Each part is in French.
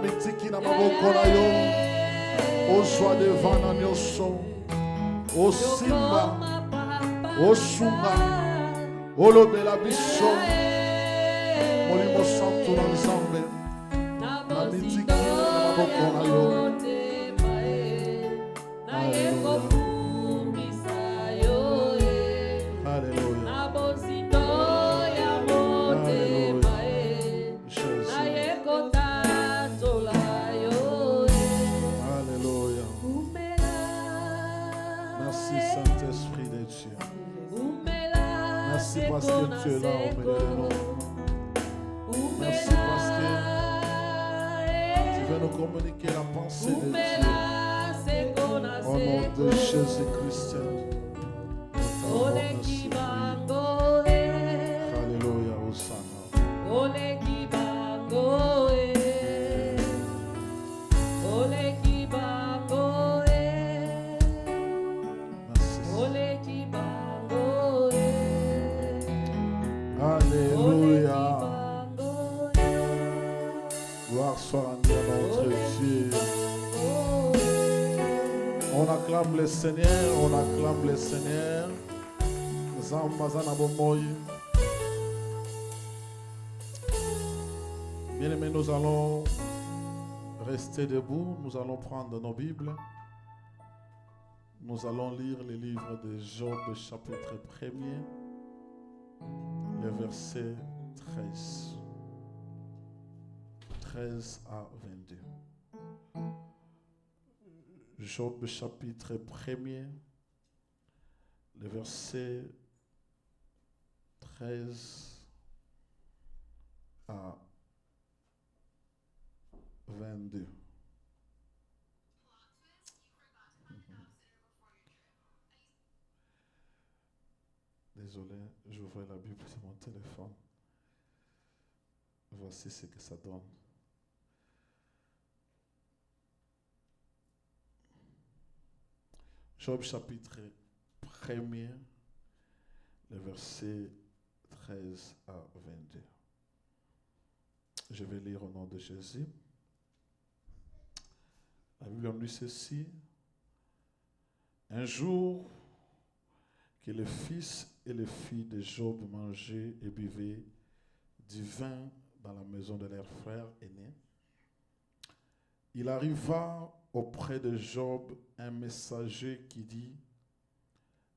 mitiki na maboko na yo. Ozwa devant na nyonso. Osimba. Osunga. Olobela biso. Molimo santo na nzambe. Na mitiki na maboko na yo. Parce que tu es là au milieu de nous. Merci parce que tu veux nous communiquer la pensée de Dieu. Au nom de Jésus-Christ. Alléluia, Hosanna. On acclame le Seigneur, on acclame le Seigneur. Bien-aimés, nous allons rester debout, nous allons prendre nos Bibles. Nous allons lire le livre de Job, chapitre 1er, le verset 13 à 22. Job chapitre 1er, le verset 13 à 22. Désolé, j'ouvrais la Bible sur mon téléphone. Voici ce que ça donne. Job chapitre 1er, le verset 13 à 22. Je vais lire au nom de Jésus. La Bible nous dit ceci. Un jour que les fils et les filles de Job mangeaient et buvaient du vin dans la maison de leur frère aîné, il arriva auprès de Job un messager qui dit: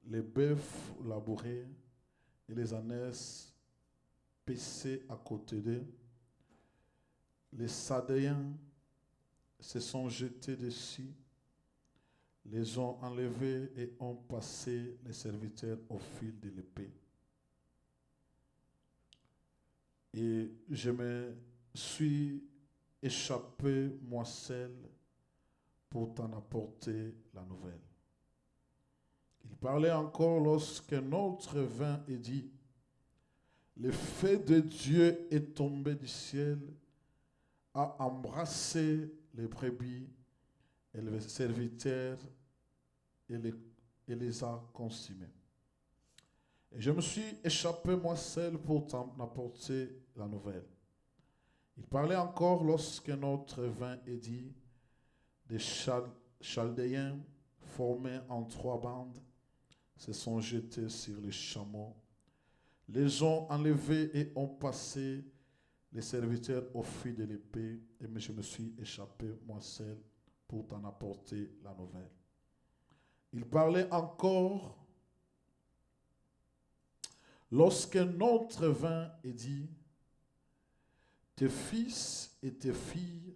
les bœufs labourés et les ânesses paissés à côté d'eux, les Sadéens se sont jetés dessus, les ont enlevés et ont passé les serviteurs au fil de l'épée. Et je me suis échappé moi seul pour t'en apporter la nouvelle. Il parlait encore lorsqu'un autre vint et dit: le feu de Dieu est tombé du ciel, a embrassé les brebis et les serviteurs et les a consumés. Et je me suis échappé moi seul pour t'en apporter la nouvelle. Il parlait encore lorsqu'un autre vint et dit: des Chaldéens formés en 3 bandes se sont jetés sur les chameaux, les ont enlevés et ont passé les serviteurs au fil de l'épée, et je me suis échappé moi seul pour t'en apporter la nouvelle. Il parlait encore lorsqu'un autre vint et dit: tes fils et tes filles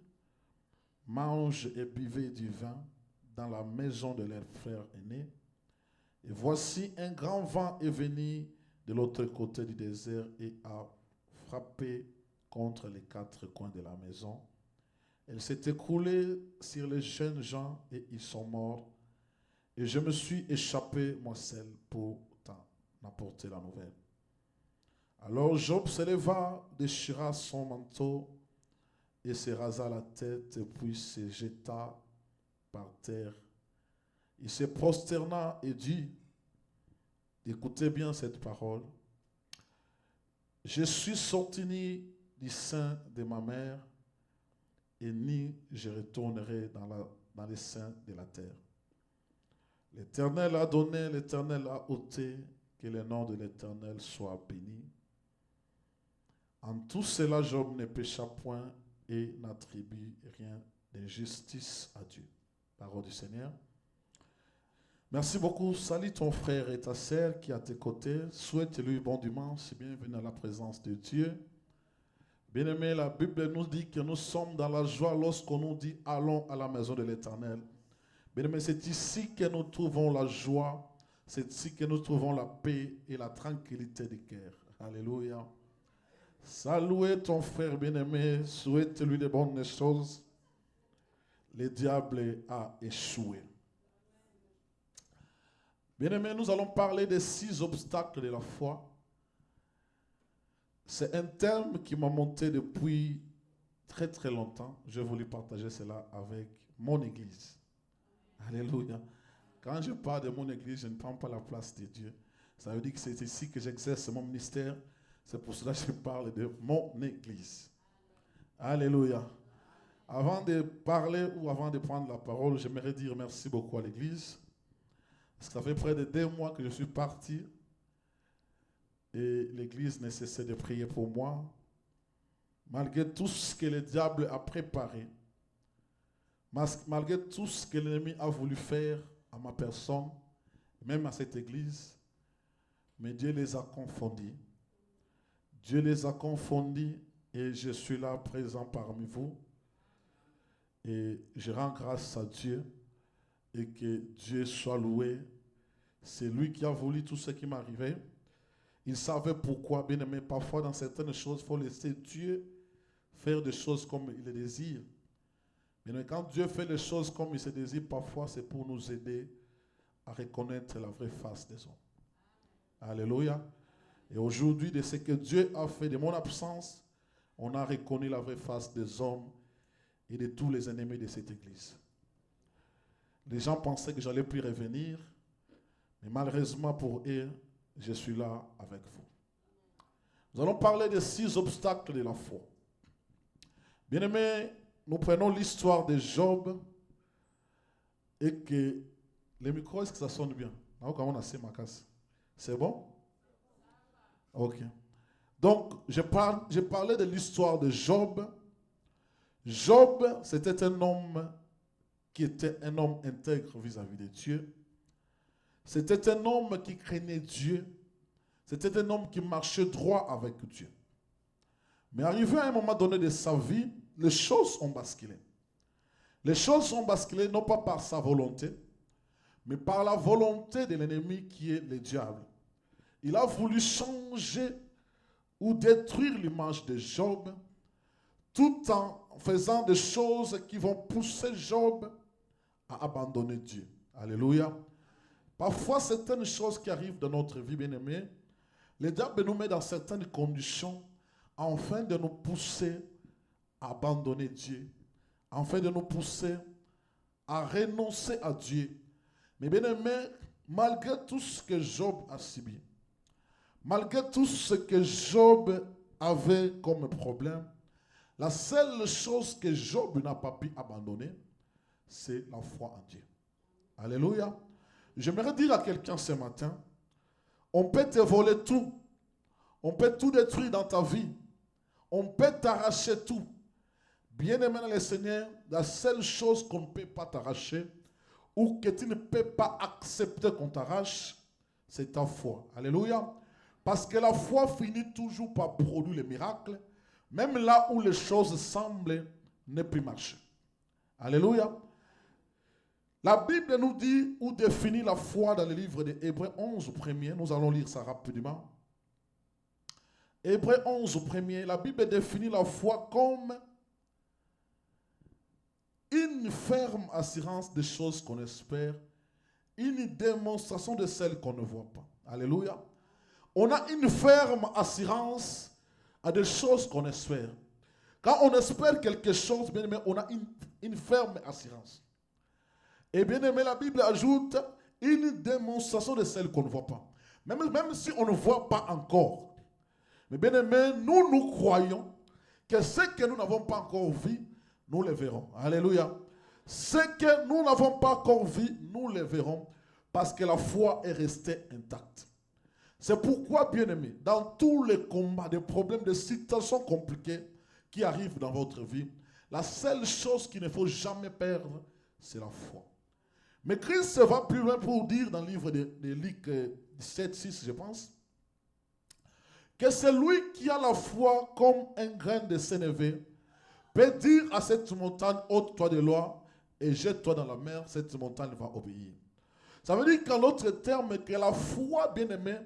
mangent et buvaient du vin dans la maison de leur frère aîné, et voici un grand vent est venu de l'autre côté du désert et a frappé contre les 4 coins de la maison. Elle s'est écroulée sur les jeunes gens et ils sont morts. Et je me suis échappé moi seul pour t'en apporter la nouvelle. Alors Job se leva, déchira son manteau et se rasa la tête, puis se jeta par terre. Il se prosterna et dit: écoutez bien cette parole. Je suis sorti du sein de ma mère, et ni je retournerai dans les seins de la terre. L'Éternel a donné, l'Éternel a ôté, que le nom de l'Éternel soit béni. En tout cela, Job ne pécha point et n'attribue rien d'injustice à Dieu. Parole du Seigneur. Merci beaucoup. Salut ton frère et ta sœur qui est à tes côtés. Souhaite-lui bon dimanche. Bienvenue à la présence de Dieu. Bien-aimé, la Bible nous dit que nous sommes dans la joie lorsqu'on nous dit « Allons à la maison de l'Éternel ». Bien-aimé, c'est ici que nous trouvons la joie, c'est ici que nous trouvons la paix et la tranquillité du cœur. Alléluia. Saluez ton frère bien-aimé, souhaite-lui de bonnes choses. Le diable a échoué. Bien-aimé, nous allons parler des 6 obstacles de la foi. C'est un terme qui m'a monté depuis très très longtemps. Je voulais partager cela avec mon église. Alléluia. Quand je parle de mon église, je ne prends pas la place de Dieu. Ça veut dire que c'est ici que j'exerce mon ministère. C'est pour cela que je parle de mon église. Alléluia. Avant de parler ou avant de prendre la parole, j'aimerais dire merci beaucoup à l'église. Parce que ça fait près de 2 mois que je suis parti. Et l'église ne cessait de prier pour moi. Malgré tout ce que le diable a préparé. Malgré tout ce que l'ennemi a voulu faire à ma personne, même à cette église, mais Dieu les a confondus. Dieu les a confondus et je suis là présent parmi vous. Et je rends grâce à Dieu et que Dieu soit loué. C'est lui qui a voulu tout ce qui m'arrivait. Il savait pourquoi, bien aimé, parfois dans certaines choses, il faut laisser Dieu faire des choses comme il les désire. Mais quand Dieu fait les choses comme il se désire, parfois c'est pour nous aider à reconnaître la vraie face des hommes. Alléluia. Et aujourd'hui, de ce que Dieu a fait de mon absence, on a reconnu la vraie face des hommes et de tous les ennemis de cette église. Les gens pensaient que j'allais plus revenir, mais malheureusement pour eux, je suis là avec vous. Nous allons parler des 6 obstacles de la foi. Bien-aimés, nous prenons l'histoire de Job et que le micro, est-ce que ça sonne bien? C'est bon? Ok. Donc, je parlais de l'histoire de Job. Job, c'était un homme qui était un homme intègre vis-à-vis de Dieu. C'était un homme qui craignait Dieu. C'était un homme qui marchait droit avec Dieu. Mais arrivé à un moment donné de sa vie, les choses ont basculé. Les choses ont basculé non pas par sa volonté, mais par la volonté de l'ennemi qui est le diable. Il a voulu changer ou détruire l'image de Job, tout en faisant des choses qui vont pousser Job à abandonner Dieu. Alléluia. Parfois, certaines choses qui arrivent dans notre vie, bien-aimés, le diable nous met dans certaines conditions afin de nous pousser à abandonner Dieu, afin de nous pousser à renoncer à Dieu. Mais bien-aimés, malgré tout ce que Job a subi, malgré tout ce que Job avait comme problème, la seule chose que Job n'a pas pu abandonner, c'est la foi en Dieu. Alléluia. J'aimerais dire à quelqu'un ce matin, on peut te voler tout. On peut tout détruire dans ta vie. On peut t'arracher tout. Bien-aimé dans le Seigneur, la seule chose qu'on ne peut pas t'arracher ou que tu ne peux pas accepter qu'on t'arrache, c'est ta foi. Alléluia. Parce que la foi finit toujours par produire les miracles, même là où les choses semblent ne plus marcher. Alléluia. La Bible nous dit ou définit la foi dans le livre de Hébreux 11 au premier. Nous allons lire ça rapidement. Hébreux 11 au premier, la Bible définit la foi comme une ferme assurance des choses qu'on espère, une démonstration de celles qu'on ne voit pas. Alléluia. On a une ferme assurance à des choses qu'on espère. Quand on espère quelque chose, bien aimé, on a une ferme assurance. Et bien aimé, la Bible ajoute une démonstration de celles qu'on ne voit pas. Même si on ne voit pas encore. Mais bien aimé, nous croyons que ce que nous n'avons pas encore vu, nous les verrons. Alléluia. Ce que nous n'avons pas encore vu, nous les verrons parce que la foi est restée intacte. C'est pourquoi, bien-aimés, dans tous les combats, des problèmes, des situations compliquées qui arrivent dans votre vie, la seule chose qu'il ne faut jamais perdre, c'est la foi. Mais Christ va plus loin pour dire dans le livre de Luc 17, 6, je pense, que celui qui a la foi comme un grain de sénévé peut dire à cette montagne, ôte-toi de là et jette-toi dans la mer, cette montagne va obéir. Ça veut dire qu'en d'autres termes, que la foi, bien-aimée,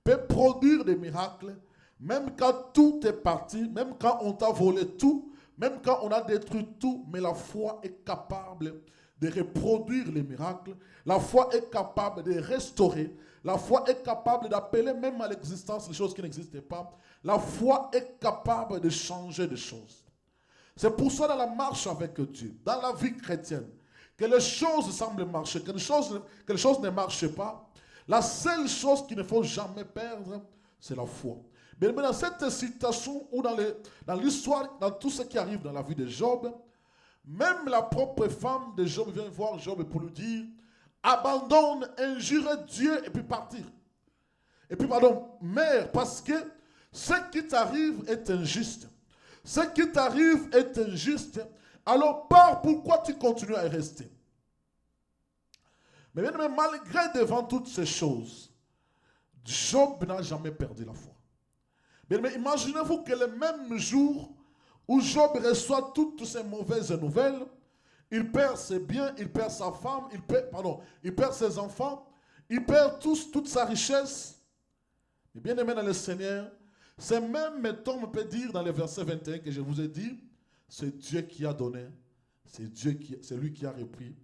peut produire des miracles, même quand tout est parti, même quand on t'a volé tout, même quand on a détruit tout, mais la foi est capable de reproduire les miracles. La foi est capable de restaurer. La foi est capable d'appeler même à l'existence des choses qui n'existaient pas. La foi est capable de changer des choses. C'est pour ça dans la marche avec Dieu, dans la vie chrétienne, que les choses semblent marcher, que les choses ne marchent pas. La seule chose qu'il ne faut jamais perdre, c'est la foi. Mais dans cette situation ou dans l'histoire, dans tout ce qui arrive dans la vie de Job, même la propre femme de Job vient voir Job pour lui dire, abandonne, injure Dieu et puis partir. Et puis pardon, mère, parce que ce qui t'arrive est injuste. Ce qui t'arrive est injuste. Alors pars, pourquoi tu continues à y rester? Mais bien, malgré devant toutes ces choses, Job n'a jamais perdu la foi. Mais imaginez-vous que le même jour où Job reçoit toutes ces mauvaises nouvelles, il perd ses biens, il perd sa femme, il perd ses enfants, il perd toute sa richesse. Mais bien aimé dans le Seigneur, c'est même, mettons, on peut dire dans le verset 21 que je vous ai dit, c'est Dieu qui a donné, c'est lui qui a repris,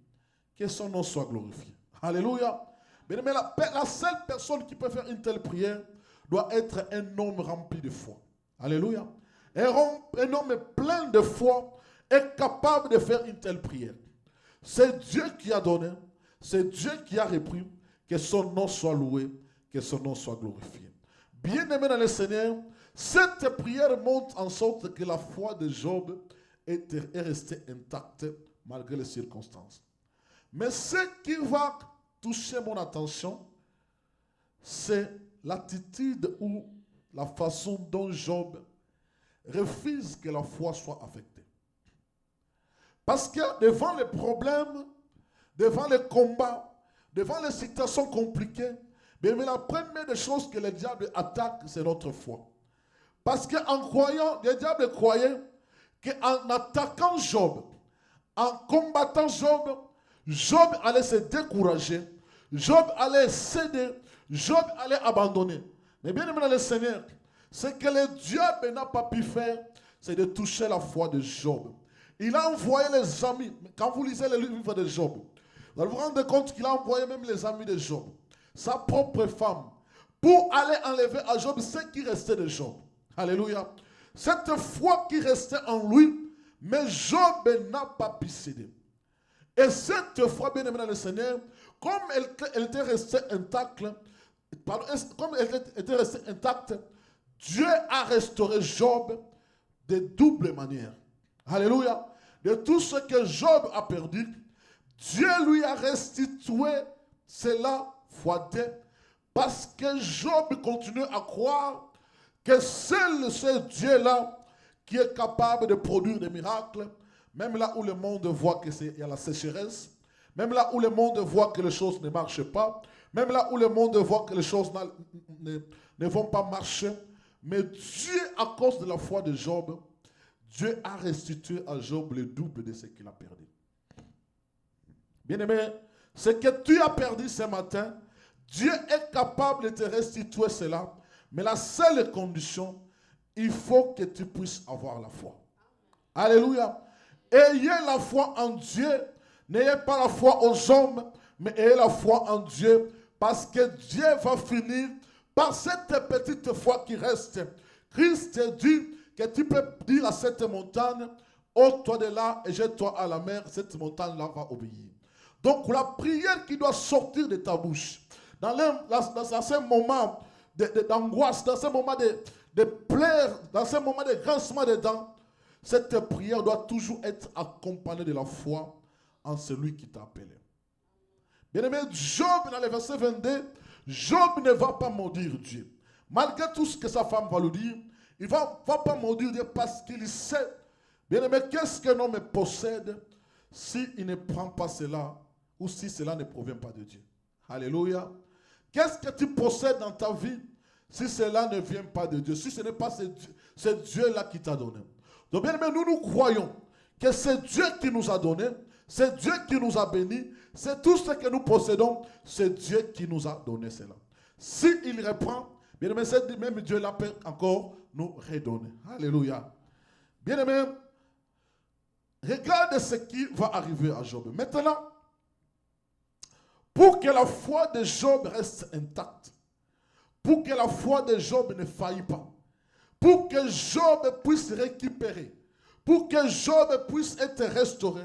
que son nom soit glorifié. Alléluia. Bien aimé, la seule personne qui peut faire une telle prière doit être un homme rempli de foi. Alléluia. Un homme plein de foi est capable de faire une telle prière. C'est Dieu qui a donné, c'est Dieu qui a repris, que son nom soit loué, que son nom soit glorifié. Bien-aimé dans le Seigneur, cette prière montre en sorte que la foi de Job est restée intacte malgré les circonstances. Mais ce qui va toucher mon attention, c'est l'attitude ou la façon dont Job refuse que la foi soit affectée. Parce que devant les problèmes, devant les combats, devant les situations compliquées, mais la première des choses que le diable attaque, c'est notre foi. Parce qu'en croyant, le diable croyait qu'en attaquant Job, en combattant Job, Job allait se décourager, Job allait céder, Job allait abandonner. Mais bien aimé dans le Seigneur, ce que le diable n'a pas pu faire, c'est de toucher la foi de Job. Il a envoyé les amis. Quand vous lisez le livre de Job, vous allez vous rendre compte qu'il a envoyé même les amis de Job, sa propre femme, pour aller enlever à Job ce qui restait de Job. Alléluia. Cette foi qui restait en lui, mais Job n'a pas pu céder. Et cette foi, bien aimée dans le Seigneur, comme elle était restée intacte, Dieu a restauré Job de double manière. Alléluia. De tout ce que Job a perdu, Dieu lui a restitué cela fois deux, parce que Job continue à croire que seul ce Dieu-là qui est capable de produire des miracles, même là où le monde voit qu'il y a la sécheresse, même là où le monde voit que les choses ne marchent pas, même là où le monde voit que les choses ne vont pas marcher. Mais Dieu, à cause de la foi de Job, Dieu a restitué à Job le double de ce qu'il a perdu. Bien-aimé, ce que tu as perdu ce matin, Dieu est capable de te restituer cela. Mais la seule condition, il faut que tu puisses avoir la foi. Alléluia. Ayez la foi en Dieu. N'ayez pas la foi aux hommes, mais ayez la foi en Dieu. Parce que Dieu va finir par cette petite foi qui reste. Christ dit que tu peux dire à cette montagne, ôte-toi de là et jette-toi à la mer. Cette montagne-là va obéir. Donc la prière qui doit sortir de ta bouche, dans ce moment d'angoisse, dans ce moment de pleurs, dans ce moment de grincement de dents, cette prière doit toujours être accompagnée de la foi en celui qui t'a appelé. Bien-aimé, Job, dans le verset 22, Job ne va pas maudire Dieu. Malgré tout ce que sa femme va lui dire, il ne va pas maudire Dieu parce qu'il sait, bien-aimé, qu'est-ce qu'un homme possède s'il ne prend pas cela ou si cela ne provient pas de Dieu. Alléluia. Qu'est-ce que tu possèdes dans ta vie si cela ne vient pas de Dieu, si ce n'est pas ce Dieu-là qui t'a donné. Donc bien aimé, nous croyons que c'est Dieu qui nous a donné, c'est Dieu qui nous a bénis, c'est tout ce que nous possédons, c'est Dieu qui nous a donné cela. S'il reprend, bien aimé, c'est même Dieu-là peut encore nous redonner. Alléluia. Bien aimé, regarde ce qui va arriver à Job. Maintenant, pour que la foi de Job reste intacte, pour que la foi de Job ne faille pas, pour que Job puisse récupérer, pour que Job puisse être restauré,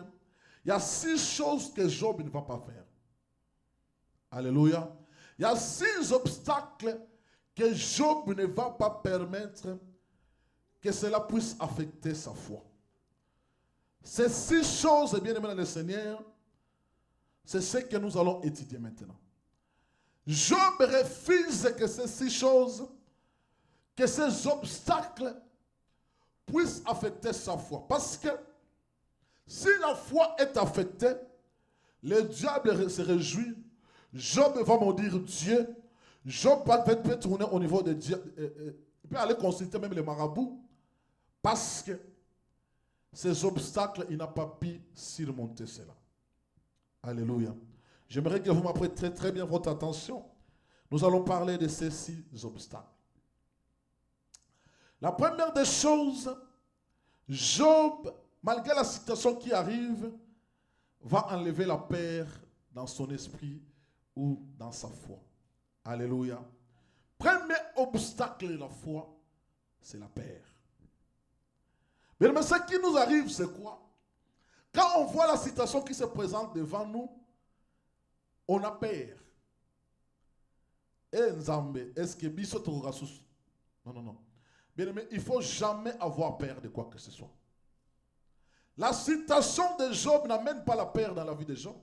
il y a 6 choses que Job ne va pas faire. Alléluia. Il y a 6 obstacles que Job ne va pas permettre que cela puisse affecter sa foi. Ces 6 choses, bien aimé dans le Seigneur, c'est ce que nous allons étudier maintenant. Job refuse que ces 6 choses, que ces obstacles puissent affecter sa foi. Parce que si la foi est affectée, le diable se réjouit. Job va maudire Dieu. Job peut tourner au niveau de Dieu. Il peut aller consulter même les marabouts. Parce que ces obstacles, il n'a pas pu surmonter cela. Alléluia. J'aimerais que vous m'apprêtiez très bien votre attention. Nous allons parler de ces 6 obstacles. La première des choses, Job, malgré la situation qui arrive, va enlever la peur dans son esprit ou dans sa foi. Alléluia. Premier obstacle de la foi, c'est la peur. Mais ce qui nous arrive, c'est quoi? Quand on voit la situation qui se présente devant nous, on a peur. Et Nzambe, est-ce que biso torasus? Non. Bien aimé, il ne faut jamais avoir peur de quoi que ce soit. La situation de Job n'amène pas la peur dans la vie de Job.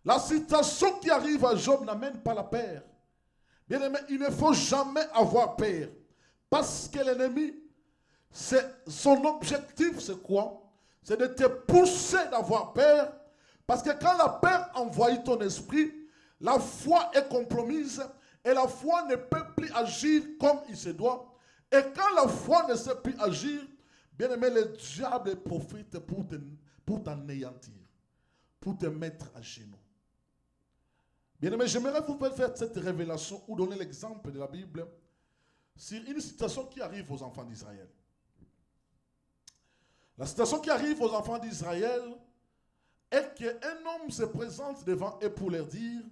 La situation qui arrive à Job n'amène pas la peur. Bien aimé, il ne faut jamais avoir peur. Parce que l'ennemi, son objectif, c'est quoi? C'est de te pousser d'avoir peur. Parce que quand la peur envahit ton esprit, la foi est compromise et la foi ne peut plus agir comme il se doit. Et quand la foi ne sait plus agir, bien aimé, le diable profite pour t'anéantir, pour te mettre à genoux. Bien aimé, j'aimerais vous faire cette révélation ou donner l'exemple de la Bible sur une situation qui arrive aux enfants d'Israël. La situation qui arrive aux enfants d'Israël est qu'un homme se présente devant eux pour leur dire: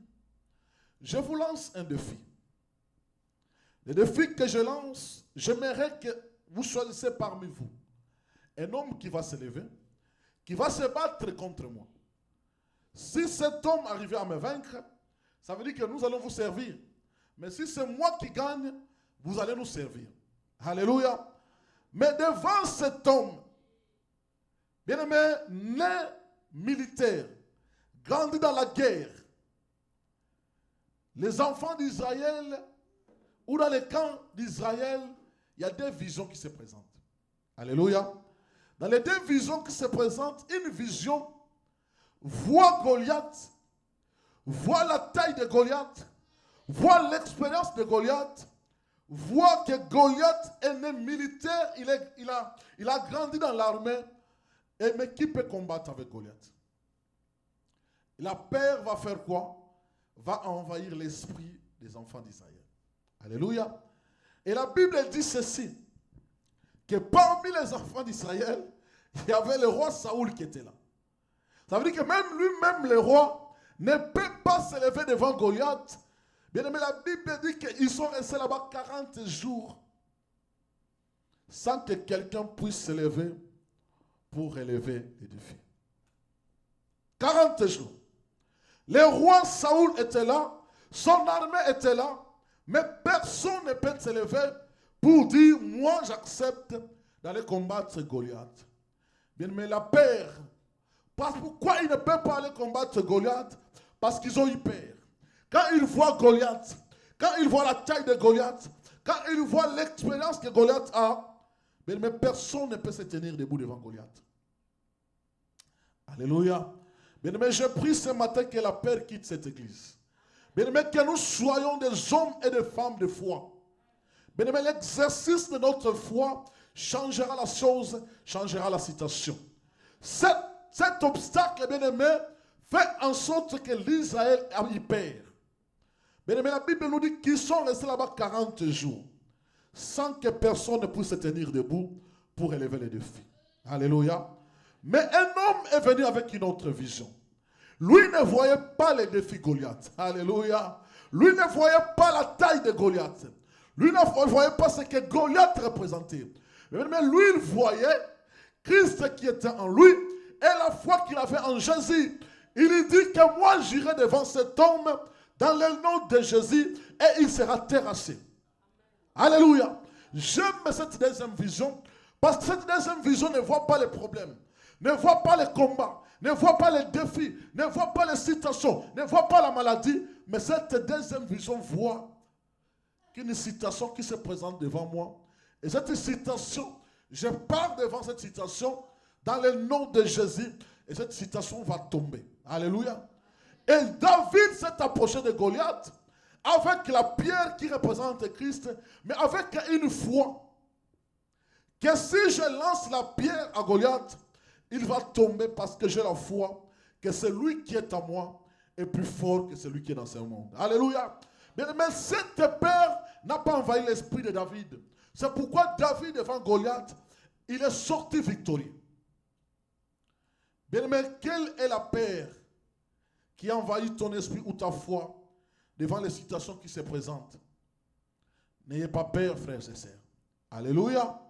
je vous lance un défi. Le défi que je lance, j'aimerais que vous choisissez parmi vous un homme qui va se lever, qui va se battre contre moi. Si cet homme arrivait à me vaincre, ça veut dire que nous allons vous servir. Mais si c'est moi qui gagne, vous allez nous servir. Alléluia. Mais devant cet homme, bien-aimé, né militaire, grandi dans la guerre, les enfants d'Israël, ou dans les camps d'Israël, il y a 2 visions qui se présentent. Alléluia. Dans les 2 visions qui se présentent, une vision voit Goliath, voit la taille de Goliath, voit l'expérience de Goliath, voit que Goliath est né militaire, il a grandi dans l'armée, mais qui peut combattre avec Goliath? La peur va faire quoi? Va envahir l'esprit des enfants d'Israël. Alléluia. Et la Bible dit ceci, que parmi les enfants d'Israël, il y avait le roi Saoul qui était là. Ça veut dire que même lui-même, le roi, ne peut pas se lever devant Goliath. Bien aimé, la Bible dit qu'ils sont restés là-bas 40 jours sans que quelqu'un puisse se lever pour relever les défis. 40 jours. Le roi Saoul était là, son armée était là, mais personne ne peut se lever pour dire: moi j'accepte d'aller combattre Goliath. Bien, mais la peur. Pourquoi ils ne peuvent pas aller combattre Goliath? Parce qu'ils ont eu peur. Quand ils voient Goliath, quand ils voient la taille de Goliath, quand ils voient l'expérience que Goliath a, mais personne ne peut se tenir debout devant Goliath. Alléluia. Bien, mais je prie ce matin que la peur quitte cette église. Bien, mais que nous soyons des hommes et des femmes de foi. Bien, mais l'exercice de notre foi changera la chose, changera la situation. Cet obstacle, bien aimé, fait en sorte que l'Israël a eu peur. Bien aimé, la Bible nous dit qu'ils sont restés là-bas 40 jours, sans que personne ne puisse se tenir debout pour relever les défis. Alléluia. Mais un homme est venu avec une autre vision. Lui ne voyait pas les défis Goliath. Alléluia. Lui ne voyait pas la taille de Goliath. Lui ne voyait pas ce que Goliath représentait. Mais lui, il voyait Christ qui était en lui et la foi qu'il avait en Jésus. Il lui dit que moi, j'irai devant cet homme dans le nom de Jésus et il sera terrassé. Alléluia. J'aime cette deuxième vision parce que cette deuxième vision ne voit pas les problèmes, ne voit pas les combats, ne voit pas les défis, ne voit pas les situations, ne voit pas la maladie, mais cette deuxième vision voit qu'une situation qui se présente devant moi. Et cette situation, je pars devant cette situation dans le nom de Jésus et cette situation va tomber. Alléluia. Et David s'est approché de Goliath avec la pierre qui représente Christ, mais avec une foi que si je lance la pierre à Goliath, il va tomber parce que j'ai la foi que celui qui est en moi est plus fort que celui qui est dans ce monde. Alléluia. Mais cette peur n'a pas envahi l'esprit de David. C'est pourquoi David, devant Goliath, il est sorti victorieux. Bien aimé, quelle est la peur qui envahit ton esprit ou ta foi devant les situations qui se présentent? N'ayez pas peur, frères et sœurs. Alléluia.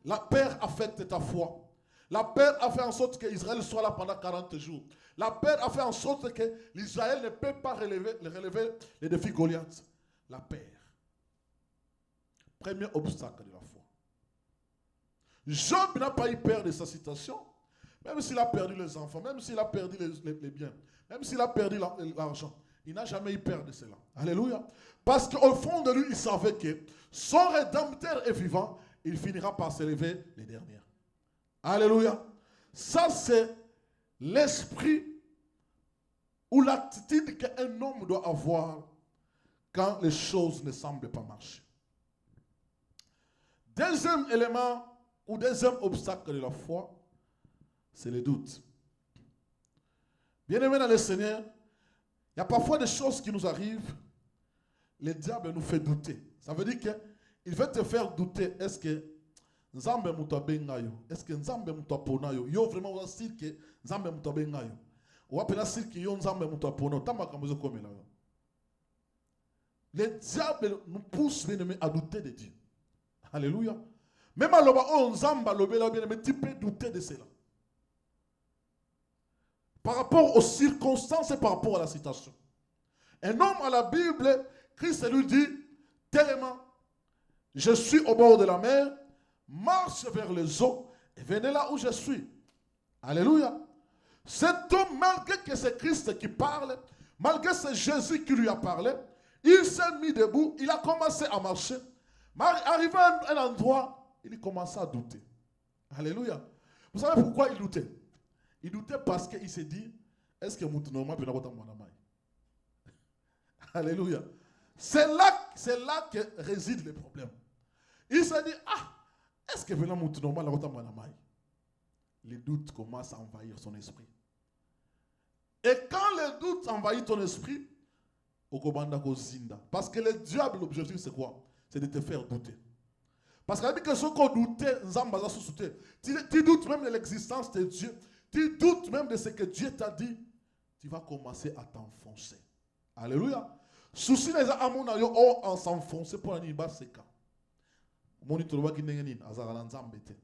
La peur affecte ta foi. La peur a fait en sorte qu'Israël soit là pendant 40 jours. La peur a fait en sorte que l'Israël ne peut pas relever les défis Goliath. La peur. Premier obstacle de la foi. Job n'a pas eu peur de sa situation. Même s'il a perdu les enfants, même s'il a perdu les biens, même s'il a perdu l'argent, il n'a jamais eu peur de cela. Alléluia. Parce qu'au fond de lui, il savait que son Rédempteur est vivant, il finira par s'élever les derniers. Alléluia. Ça, c'est l'esprit ou l'attitude qu'un homme doit avoir quand les choses ne semblent pas marcher. Deuxième élément ou deuxième obstacle de la foi, c'est le doute. Bien-aimés dans le Seigneur, il y a parfois des choses qui nous arrivent, le diable nous fait douter. Ça veut dire qu'il veut te faire douter. Est-ce que Nzambe mutabengayo? Est-ce que Nzambe mutaponayo? Yo vraiment on sait que Nzambe mutabengayo. Ou appelle ça que yo Nzambe mutaponayo. Tama kamuzo comme là. Le diable nous pousse bien-aimés à douter de Dieu. Alléluia. Même à l'oba on Nzamba lobela bien-aimé, tu peux douter de cela. Par rapport aux circonstances et par rapport à la situation. Un homme à la Bible, Christ lui dit tellement, je suis au bord de la mer, marche vers les eaux et venez là où je suis. Alléluia. Cet homme, malgré que c'est Christ qui parle, malgré que c'est Jésus qui lui a parlé, il s'est mis debout, il a commencé à marcher. Mais arrivé à un endroit, il commençait à douter. Alléluia. Vous savez pourquoi il doutait? Il doutait parce qu'il s'est dit, est-ce que Moutounoma peut n'avoir mon amai? Alléluia. C'est là que réside le problème. Il s'est dit, est-ce que maintenant Moutounoma n'avoir mon amai? Les doutes commencent à envahir son esprit. Et quand les doutes envahissent ton esprit, parce que le diable, l'objectif c'est quoi? C'est de te faire douter. Parce qu'il dit que ceux qui ont douté, tu doutes même de l'existence de Dieu. Tu doutes même de ce que Dieu t'a dit, tu vas commencer à t'enfoncer. Alléluia. Souci les amona yo en s'enfoncer pour un bas seka. Moni toloba ki nengenin azara nzambete.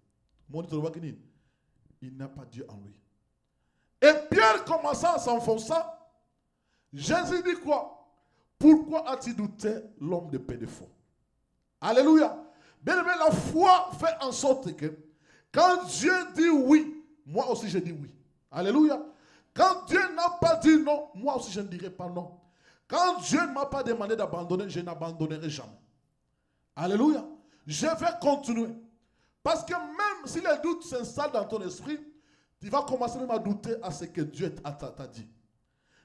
Moni toloba ki nin. Il n'a pas Dieu en lui. Et Pierre commença à s'enfoncer. Jésus dit quoi? Pourquoi as-tu douté l'homme de paix de fond? Alléluia. Bien aimé, la foi fait en sorte que Quand Dieu dit oui, moi aussi je dis oui. Alléluia. Quand Dieu n'a pas dit non, moi aussi je ne dirai pas non. Quand Dieu ne m'a pas demandé d'abandonner, je n'abandonnerai jamais. Alléluia. Je vais continuer. Parce que même si les doutes s'installent dans ton esprit, tu vas commencer même à douter à ce que Dieu t'a dit.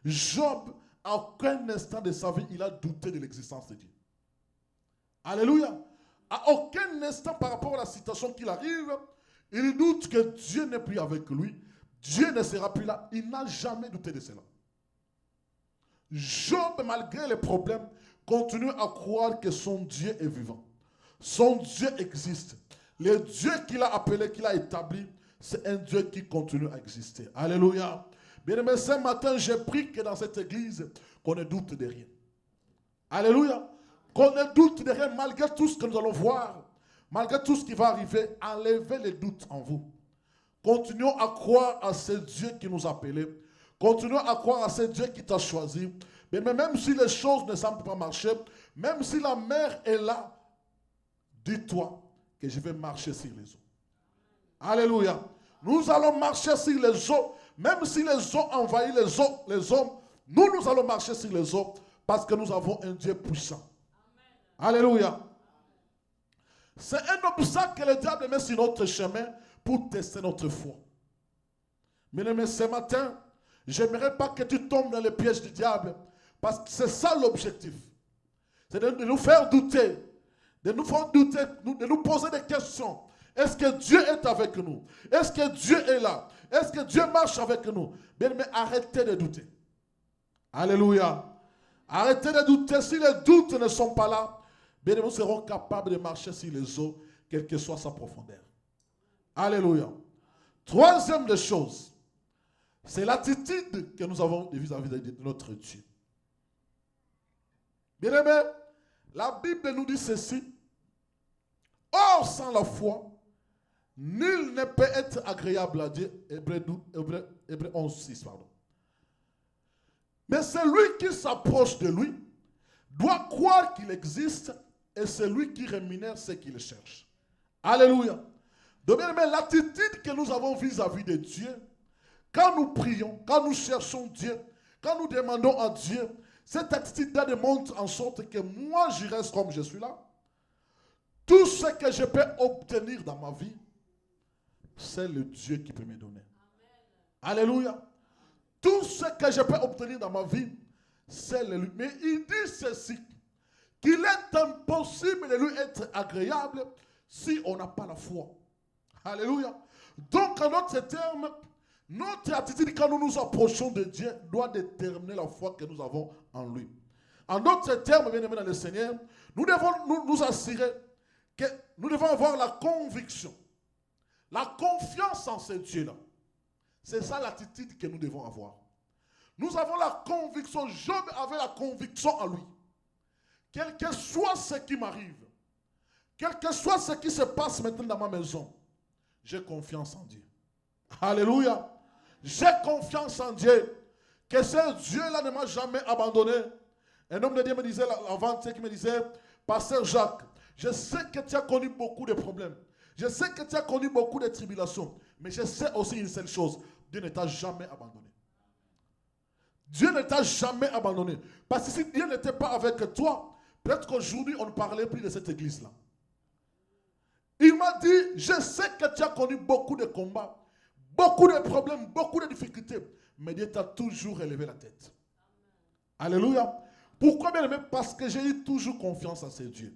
Job, à aucun instant de sa vie, il a douté de l'existence de Dieu. Alléluia. À aucun instant par rapport à la situation qu'il arrive, il doute que Dieu n'est plus avec lui. Dieu ne sera plus là. Il n'a jamais douté de cela. Job, malgré les problèmes, continue à croire que son Dieu est vivant. Son Dieu existe. Le Dieu qu'il a appelé, qu'il a établi, c'est un Dieu qui continue à exister. Alléluia. Bien-aimé, ce matin, j'ai pris que dans cette église, qu'on ne doute de rien. Alléluia. Qu'on ne doute de rien, malgré tout ce que nous allons voir, malgré tout ce qui va arriver, enlevez les doutes en vous. Continuons à croire à ce Dieu qui nous a appelés. Continuons à croire à ce Dieu qui t'a choisi. Mais même si les choses ne semblent pas marcher, même si la mer est là, dis-toi que je vais marcher sur les eaux. Alléluia. Nous allons marcher sur les eaux, même si les eaux envahissent les hommes, nous allons marcher sur les eaux parce que nous avons un Dieu puissant. Amen. Alléluia. C'est un obstacle que le diable met sur notre chemin pour tester notre foi. Mais ce matin, j'aimerais pas que tu tombes dans les pièges du diable, parce que c'est ça l'objectif. C'est de nous faire douter, de nous poser des questions. Est-ce que Dieu est avec nous? Est-ce que Dieu est là? Est-ce que Dieu marche avec nous? Bien, mais arrêtez de douter. Alléluia. Arrêtez de douter. Si les doutes ne sont pas là, bien, nous serons capables de marcher sur les eaux, quelle que soit sa profondeur. Alléluia. Troisième des choses, c'est l'attitude que nous avons vis-à-vis de notre Dieu. Bien aimé, la Bible nous dit ceci. Or, sans la foi, nul ne peut être agréable à Dieu. Hébreux 11:6, pardon. Mais celui qui s'approche de lui doit croire qu'il existe et celui qui rémunère ce qu'il cherche. Alléluia. Donc, bien aimé, l'attitude que nous avons vis-à-vis de Dieu, quand nous prions, quand nous cherchons Dieu, quand nous demandons à Dieu, cette attitude-là démontre en sorte que moi, je reste comme je suis là. Tout ce que je peux obtenir dans ma vie, c'est le Dieu qui peut me donner. Amen. Alléluia. Tout ce que je peux obtenir dans ma vie, c'est lui. Mais il dit ceci, qu'il est impossible de lui être agréable si on n'a pas la foi. Alléluia. Donc, en d'autres termes, notre attitude quand nous nous approchons de Dieu doit déterminer la foi que nous avons en lui. En d'autres termes, bien aimés dans le Seigneur, nous devons nous assurer que nous devons avoir la conviction, la confiance en ce Dieu-là. C'est ça l'attitude que nous devons avoir. Nous avons la conviction, Job avait la conviction en lui. Quel que soit ce qui m'arrive, quel que soit ce qui se passe maintenant dans ma maison, j'ai confiance en Dieu. Alléluia. J'ai confiance en Dieu. Que ce Dieu-là ne m'a jamais abandonné. Un homme de Dieu me disait avant-hier, qui me disait, Pasteur Jacques, je sais que tu as connu beaucoup de problèmes. Je sais que tu as connu beaucoup de tribulations. Mais je sais aussi une seule chose. Dieu ne t'a jamais abandonné. Dieu ne t'a jamais abandonné. Parce que si Dieu n'était pas avec toi, peut-être qu'aujourd'hui, on ne parlait plus de cette église-là. Il m'a dit, je sais que tu as connu beaucoup de combats, beaucoup de problèmes, beaucoup de difficultés. Mais Dieu t'a toujours élevé la tête. Alléluia. Pourquoi bien aimé? Parce que j'ai eu toujours confiance en ce Dieu.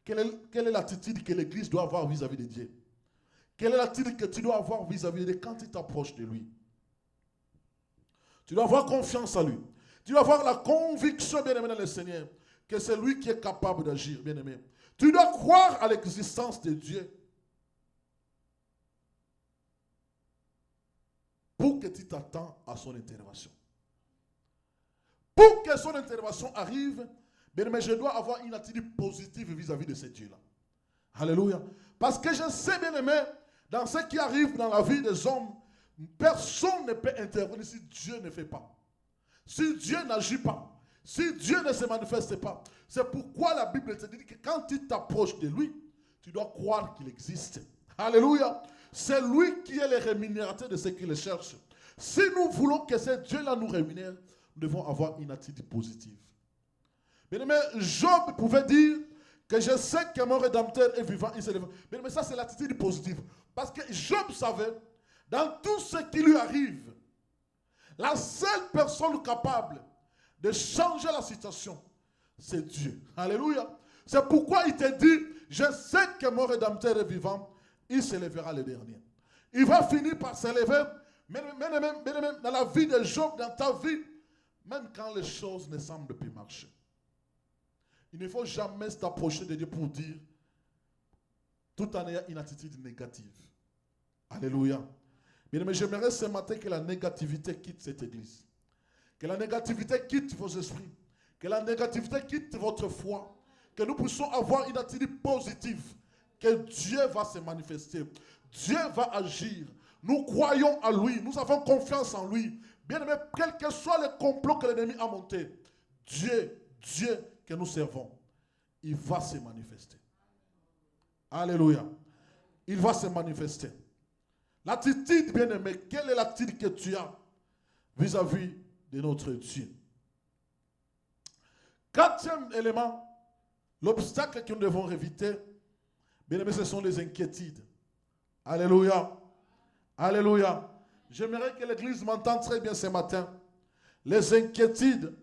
Quelle est l'attitude que l'Église doit avoir vis-à-vis de Dieu? Quelle est l'attitude que tu dois avoir vis-à-vis de Dieu quand tu t'approches de lui? Tu dois avoir confiance en lui. Tu dois avoir la conviction, bien aimé dans le Seigneur, que c'est lui qui est capable d'agir, bien aimé. Tu dois croire à l'existence de Dieu pour que tu t'attends à son intervention. Pour que son intervention arrive, bien aimé, je dois avoir une attitude positive vis-à-vis de ce Dieu-là. Alléluia. Parce que je sais, bien aimé, dans ce qui arrive dans la vie des hommes, personne ne peut intervenir si Dieu ne fait pas. Si Dieu n'agit pas. Si Dieu ne se manifeste pas. C'est pourquoi la Bible te dit que quand tu t'approches de lui, tu dois croire qu'il existe. Alléluia. C'est lui qui est le rémunérateur de ceux qui le cherchent. Si nous voulons que ce Dieu-là nous rémunère, nous devons avoir une attitude positive. Bien-aimé, Job pouvait dire que je sais que mon Rédempteur est vivant, il se lève. Mais ça, c'est l'attitude positive. Parce que Job savait, dans tout ce qui lui arrive, la seule personne capable de changer la situation, c'est Dieu. Alléluia. C'est pourquoi il te dit, je sais que mon Rédempteur est vivant, il se lèvera le dernier. Il va finir par se lever, même dans la vie de Job, dans ta vie, même quand les choses ne semblent plus marcher. Il ne faut jamais s'approcher de Dieu pour dire, tout en ayant une attitude négative. Alléluia. Mais j'aimerais ce matin que la négativité quitte cette église. Que la négativité quitte vos esprits. Que la négativité quitte votre foi. Que nous puissions avoir une attitude positive. Que Dieu va se manifester. Dieu va agir. Nous croyons en lui. Nous avons confiance en lui. Bien aimé, quel que soit le complot que l'ennemi a monté, Dieu que nous servons, il va se manifester. Alléluia. Il va se manifester. L'attitude, bien aimé, quelle est l'attitude que tu as vis-à-vis de notre Dieu? Quatrième élément, l'obstacle que nous devons éviter, bien aimé, ce sont les inquiétudes. Alléluia. Alléluia. J'aimerais que l'église m'entende très bien ce matin. Les inquiétudes.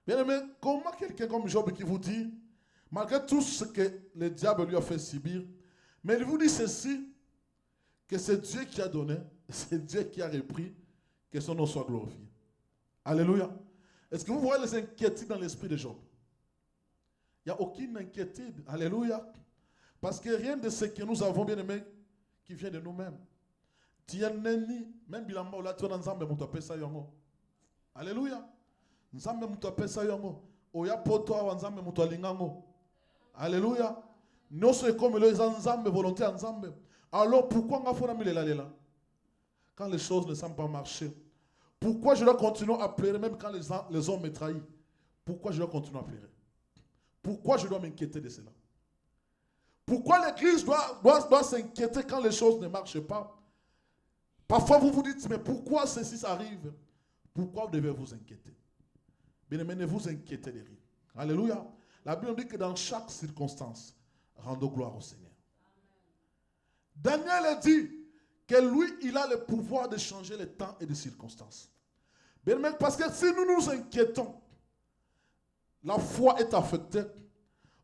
Bien aimé, comment quelqu'un comme Job qui vous dit, malgré tout ce que le diable lui a fait subir, mais il vous dit ceci, que c'est Dieu qui a donné, c'est Dieu qui a repris, que son nom soit glorifié. Alléluia. Est-ce que vous voyez les inquiétudes dans l'esprit de Job? Il n'y a aucune inquiétude. Alléluia. Parce que rien de ce que nous avons, bien aimé, qui vient de nous-mêmes. Tu es neni, même bilamba là, tu es dans Nzambe mutope sa yongo. Alléluia. Nzambe mutope sa yongo. Oya poto wa Nzambe mutolingango. Alléluia. Nous sommes comme les Nzambe volonté Nzambe. Alors pourquoi on a fait la quand les choses ne semblent pas marcher? Pourquoi je dois continuer à pleurer même quand les hommes me trahissent? Pourquoi je dois continuer à pleurer? Pourquoi je dois m'inquiéter de cela? Pourquoi l'église doit s'inquiéter quand les choses ne marchent pas? Parfois vous vous dites, mais pourquoi ceci arrive? Pourquoi vous devez vous inquiéter? Bien aimé, ne vous inquiétez de rien. Alléluia. La Bible dit que dans chaque circonstance, rendons gloire au Seigneur. Daniel a dit que lui, il a le pouvoir de changer les temps et les circonstances. Bien aimé, parce que si nous nous inquiétons, la foi est affectée.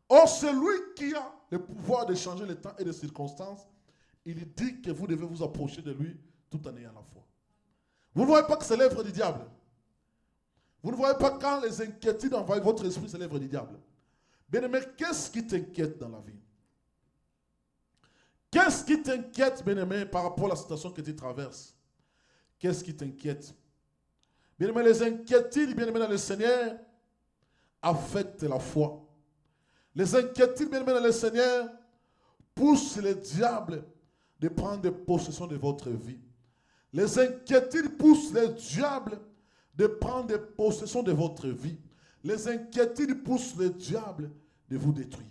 Or, celui qui a le pouvoir de changer les temps et les circonstances, il dit que vous devez vous approcher de lui tout en ayant la foi. Vous ne voyez pas que c'est l'œuvre du diable. Vous ne voyez pas quand les inquiétudes envahissent votre esprit, c'est l'œuvre du diable. Bien aimé, qu'est-ce qui t'inquiète dans la vie? Qu'est-ce qui t'inquiète, bien aimé, par rapport à la situation que tu traverses? Qu'est-ce qui t'inquiète? Bien aimé, les inquiétudes, bien aimé, dans le Seigneur, affectent la foi. Les inquiétudes, bien aimé, dans le Seigneur, poussent le diable de prendre possession de votre vie. Les inquiétudes poussent le diable de prendre possession de votre vie. Les inquiétudes poussent le diable de vous détruire.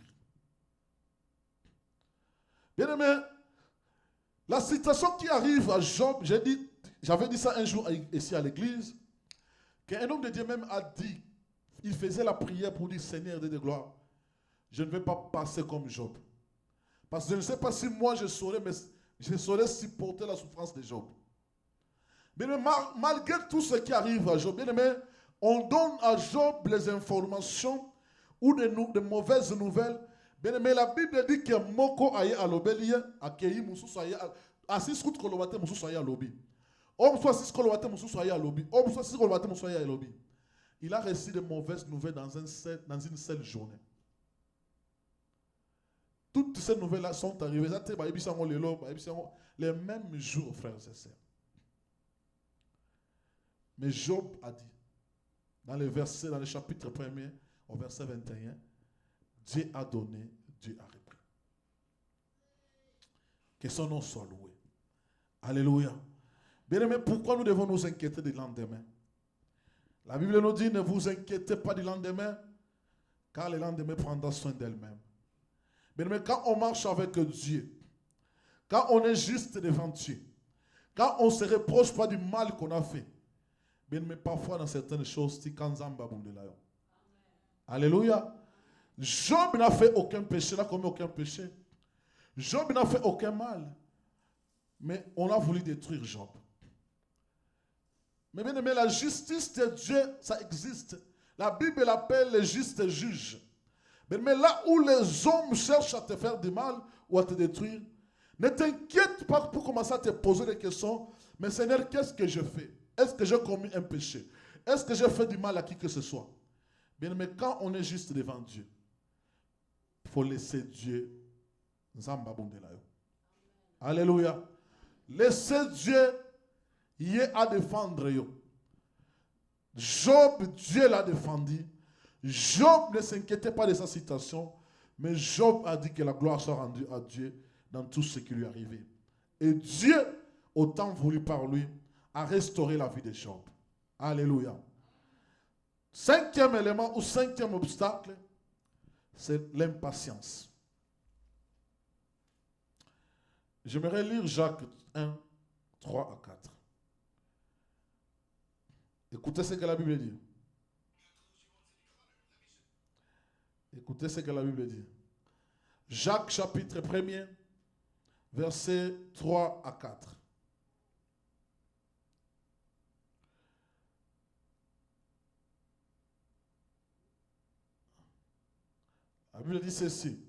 Bien aimé, la situation qui arrive à Job, j'avais dit ça un jour ici à l'église, qu'un homme de Dieu même a dit, il faisait la prière pour dire, Seigneur de gloire, je ne vais pas passer comme Job. Parce que je ne sais pas si moi je saurais supporter la souffrance de Job. Bien aimé, malgré tout ce qui arrive à Job, bien aimé, on donne à Job les informations ou de mauvaises nouvelles. Bien aimé, la Bible dit que Moko aye alobelie akei mususu aye asis kut kolobate mususu aye alobi. Om soit sis kolobate mususu aye alobi. Om soit sis kolobate mususu aye alobi. Il a reçu de mauvaises nouvelles dans une seule journée. Toutes ces nouvelles-là sont arrivées les mêmes jours, frères et sœurs. Mais Job a dit, dans le chapitre 1er, au verset 21, Dieu a donné, Dieu a repris. Que son nom soit loué. Alléluia. Bien aimé, pourquoi nous devons nous inquiéter du lendemain? La Bible nous dit, ne vous inquiétez pas du lendemain, car le lendemain prendra soin d'elle-même. Mais quand on marche avec Dieu, quand on est juste devant Dieu, quand on ne se reproche pas du mal qu'on a fait, mais parfois dans certaines choses, alléluia. Job n'a fait aucun péché, n'a commis aucun péché. Job n'a fait aucun mal. Mais on a voulu détruire Job. Mais bien aimé, la justice de Dieu, ça existe. La Bible l'appelle le juste juge. Mais là où les hommes cherchent à te faire du mal ou à te détruire, ne t'inquiète pas pour commencer à te poser des questions. Mais Seigneur, qu'est-ce que je fais? Est-ce que j'ai commis un péché? Est-ce que j'ai fait du mal à qui que ce soit? Bien aimé, quand on est juste devant Dieu, il faut laisser Dieu. Alléluia. Laissez Dieu y est à défendre. Job, Dieu l'a défendu. Job ne s'inquiétait pas de sa situation, mais Job a dit que la gloire soit rendue à Dieu dans tout ce qui lui est arrivé. Et Dieu, au temps voulu par lui, a restauré la vie de Job. Alléluia. Cinquième élément ou cinquième obstacle, c'est l'impatience. J'aimerais lire Jacques 1, 3 à 4. Écoutez ce que la Bible dit. Écoutez ce que la Bible dit. Jacques chapitre 1er, versets 3 à 4. La Bible dit ceci.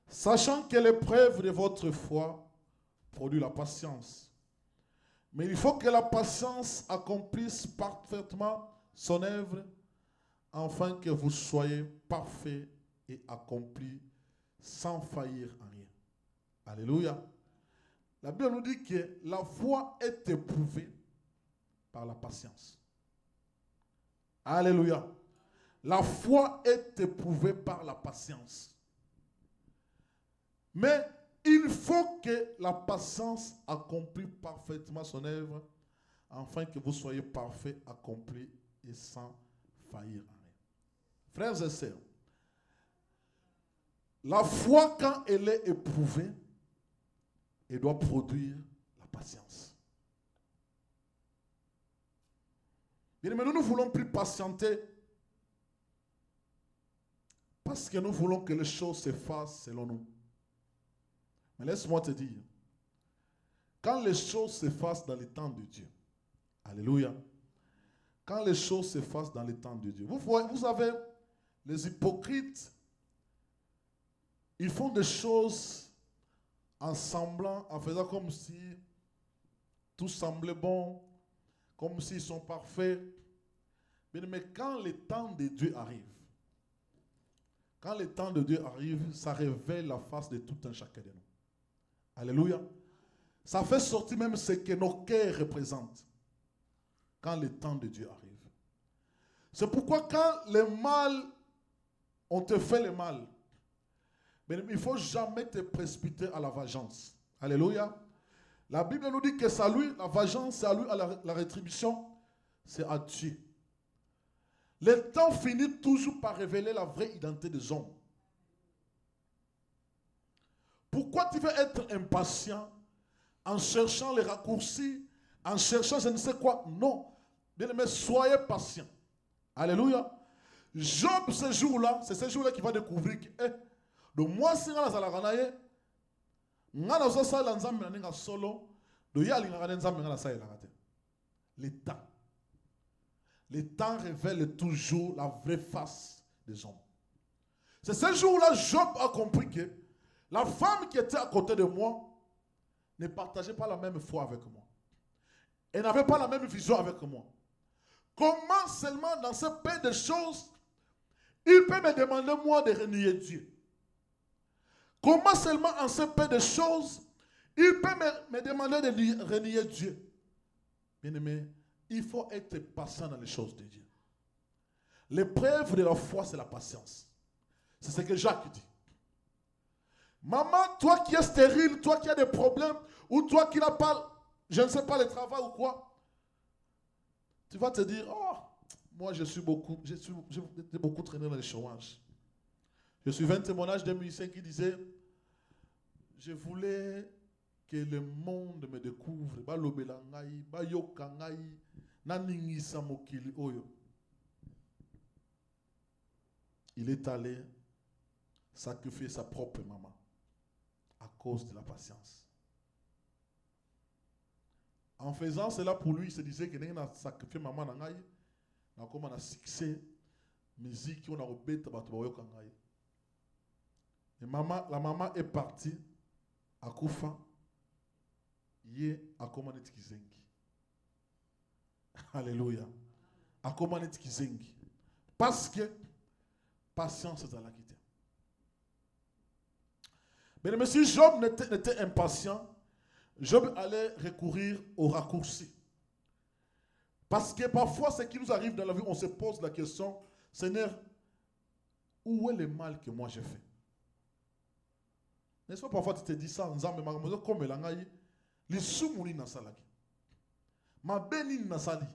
Sachant que l'épreuve de votre foi produit la patience. Mais il faut que la patience accomplisse parfaitement son œuvre, afin que vous soyez parfaits et accomplis sans faillir en rien. Alléluia. La Bible nous dit que la foi est éprouvée par la patience. Alléluia. La foi est éprouvée par la patience. Mais il faut que la patience accomplisse parfaitement son œuvre, afin que vous soyez parfaits, accomplis et sans faillir en rien. Frères et sœurs, la foi, quand elle est éprouvée, elle doit produire la patience. Bien, mais nous ne voulons plus patienter parce que nous voulons que les choses se fassent selon nous. Mais laisse-moi te dire, quand les choses se fassent dans le temps de Dieu, alléluia, quand les choses se fassent dans le temps de Dieu, vous savez, les hypocrites, ils font des choses en semblant, en faisant comme si tout semblait bon, comme s'ils sont parfaits. Mais quand le temps de Dieu arrive, quand le temps de Dieu arrive, ça révèle la face de tout un chacun de nous. Alléluia. Ça fait sortir même ce que nos cœurs représentent quand le temps de Dieu arrive. C'est pourquoi quand le mal, on te fait le mal, mais il ne faut jamais te précipiter à la vengeance. Alléluia. La Bible nous dit que c'est à lui, la vengeance, c'est à lui, à la rétribution, c'est à Dieu. Le temps finit toujours par révéler la vraie identité des hommes. Pourquoi tu veux être impatient en cherchant les raccourcis, en cherchant je ne sais quoi? Non. Bien-aimé, soyez patient. Alléluia. Job, ce jour-là, c'est ce jour-là qu'il va découvrir que, de moi, si on a la ganaye, on a la sala nzambe na solo, de yali na nzambe na sala la. Le temps. Le temps révèle toujours la vraie face des hommes. C'est ce jour-là, Job a compris que la femme qui était à côté de moi ne partageait pas la même foi avec moi. Elle n'avait pas la même vision avec moi. Comment seulement dans ce peu de choses, il peut me demander moi de renier Dieu? Comment seulement en ce peu de choses, il peut me demander de renier Dieu? Bien-aimé, il faut être patient dans les choses de Dieu. L'épreuve de la foi, c'est la patience. C'est ce que Jacques dit. Maman, toi qui es stérile, toi qui as des problèmes, ou toi qui n'as pas, je ne sais pas, le travail ou quoi, tu vas te dire, oh, moi j'ai beaucoup traîné dans le chômage. Je suivais un témoignage d'un musicien qui disait, je voulais que le monde me découvre. Il est allé sacrifier sa propre maman à cause de la patience. En faisant cela pour lui, il se disait que il a sacrifié maman nangai, na comme on a succès musique on a rebête batoyo kangai. Et maman, la maman est partie à Koufa, yé a commandé Kizengi. Alléluia. A commandé Kizengi. Parce que patience est à la quitter. Mais si Job n'était impatient, Job allait recourir au raccourci. Parce que parfois, ce qui nous arrive dans la vie, on se pose la question, Seigneur, où est le mal que moi j'ai fait? N'est-ce pas parfois tu te dis ça, comme les soumoulis na salaki. Ma béni na sali.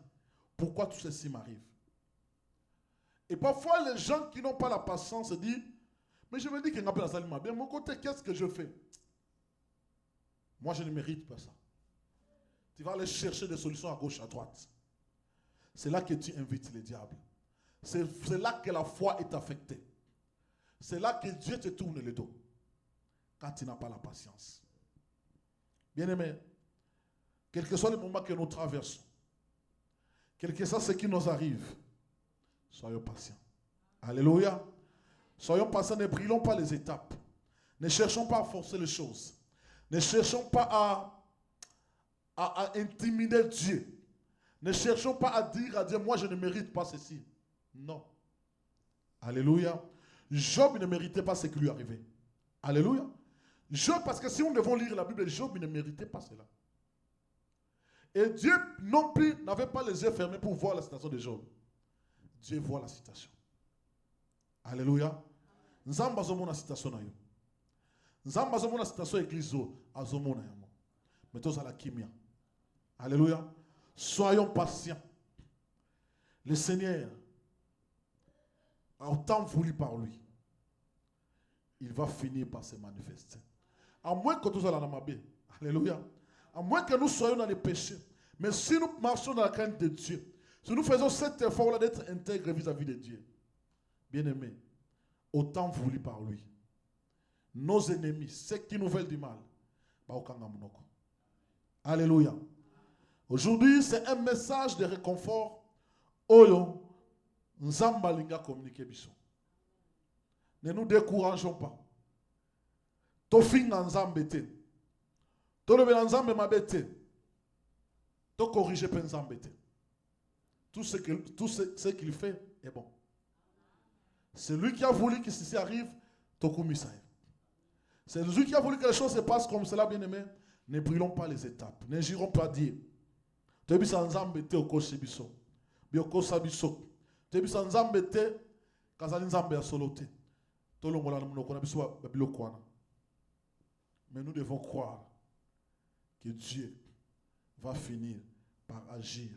Pourquoi tout ceci m'arrive? Et parfois, les gens qui n'ont pas la patience se disent, mais je me dis qu'il n'a pas la salle ma bien. De mon côté, qu'est-ce que je fais? Moi, je ne mérite pas ça. Tu vas aller chercher des solutions à gauche, à droite. C'est là que tu invites le diable. C'est là que la foi est affectée. C'est là que Dieu te tourne le dos. Quand tu n'as pas la patience. Bien-aimé, quel que soit le moment que nous traversons, quel que soit ce qui nous arrive, soyons patients. Alléluia. Soyons patients, ne brûlons pas les étapes. Ne cherchons pas à forcer les choses. Ne cherchons pas à intimider Dieu. Ne cherchons pas à dire à Dieu, moi je ne mérite pas ceci. Non. Alléluia. Job ne méritait pas ce qui lui arrivait. Alléluia. Job, parce que si on devait lire la Bible, Job ne méritait pas cela. Et Dieu non plus n'avait pas les yeux fermés pour voir la situation de Job. Dieu voit la situation. Alléluia. Nzamba zomona situation na yo. Nzamba zomona situation église azomona yamo. Mais tous à la kimia. Alléluia. Soyons patients. Le Seigneur a autant voulu par lui. Il va finir par se manifester. À moins que tous allons dans Alléluia. À moins que nous soyons dans les péchés. Mais si nous marchons dans la crainte de Dieu, si nous faisons cet effort-là d'être intègres vis-à-vis de Dieu, bien-aimés, autant voulu par lui. Nos ennemis, ceux qui nous veulent du mal, alléluia. Aujourd'hui, c'est un message de réconfort. Oyo, nzamba linga communiquer biso. Ne nous décourageons pas. Tofinga nzambete. Tolobe nzambe mabete. To corriger pe nzambete. Tout ce qu'il fait est bon. C'est lui qui a voulu que ceci arrive, c'est lui qui a voulu que les choses se passent comme cela, bien aimé. Ne brûlons pas les étapes. Ne jurons pas dire. Tu es sans embêter au Koshibiso. Bioko Sabiso. Tu es sans embêter Kazalin Zambe à Solote. Mais nous devons croire que Dieu va finir par agir.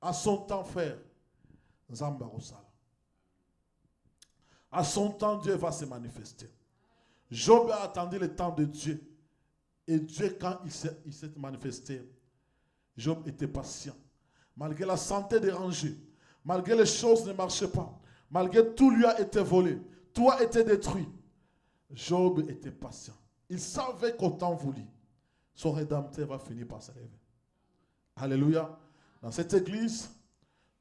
À son temps, frère, Zamba Rosala. À son temps, Dieu va se manifester. Job a attendu le temps de Dieu. Et Dieu, quand il s'est manifesté, Job était patient. Malgré la santé dérangée, malgré les choses ne marchaient pas, malgré tout lui a été volé, tout a été détruit, Job était patient. Il savait qu'au temps voulu, son Rédempteur va finir par se lever. Alléluia. Dans cette église,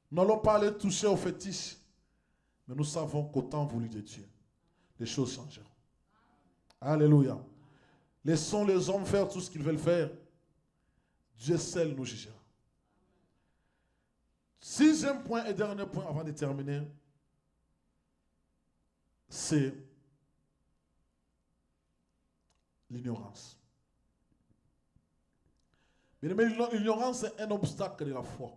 nous n'allons pas aller toucher aux fétiches. Mais nous savons qu'au temps voulu de Dieu, les choses changeront. Alléluia. Laissons les hommes faire tout ce qu'ils veulent faire. Dieu seul nous jugera. Sixième point et dernier point avant de terminer, c'est l'ignorance. Mais l'ignorance est un obstacle de la foi.